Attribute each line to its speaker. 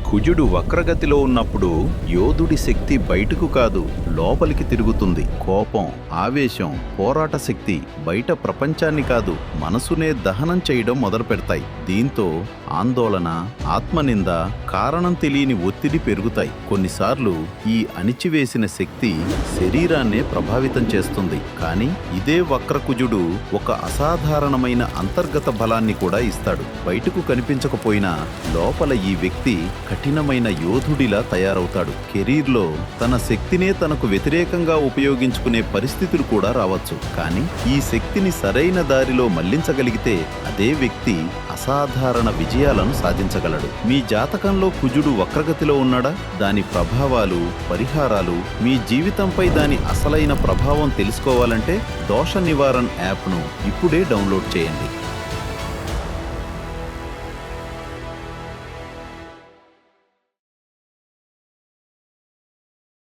Speaker 1: కుజుడు వక్రగతిలో ఉన్నప్పుడు యోధుడి శక్తి బయటకు కాదు, లోపలికి తిరుగుతుంది. కోపం, ఆవేశం, పోరాట శక్తి బయట ప్రపంచాన్ని కాదు, మనసునే దహనం చేయడం మొదలు పెడతాయి. దీంతో ఆందోళన, ఆత్మనింద, కారణం తెలియని ఒత్తిడి పెరుగుతాయి. కొన్నిసార్లు ఈ అణిచివేసిన శక్తి శరీరాన్నే ప్రభావితం చేస్తుంది. కానీ ఇదే వక్రకుజుడు ఒక అసాధారణమైన అంతర్గత బలాన్ని కూడా ఇస్తాడు. బయటకు కనిపించకపోయినా లోపల ఈ వ్యక్తి కఠినమైన యోధుడిలా తయారవుతాడు. కెరీర్లో తన శక్తినే తనకు వ్యతిరేకంగా ఉపయోగించుకునే పరిస్థితులు కూడా రావచ్చు. కానీ ఈ శక్తిని సరైన దారిలో మళ్లించగలిగితే అదే వ్యక్తి అసాధారణ విజయాలను సాధించగలడు. మీ జాతకంలో కుజుడు వక్రగతిలో ఉన్నాడా? దాని ప్రభావాలు, పరిహారాలు, మీ జీవితంపై దాని అసలైన ప్రభావం తెలుసుకోవాలంటే దోష నివారణ యాప్ను ఇప్పుడే డౌన్లోడ్ చేయండి.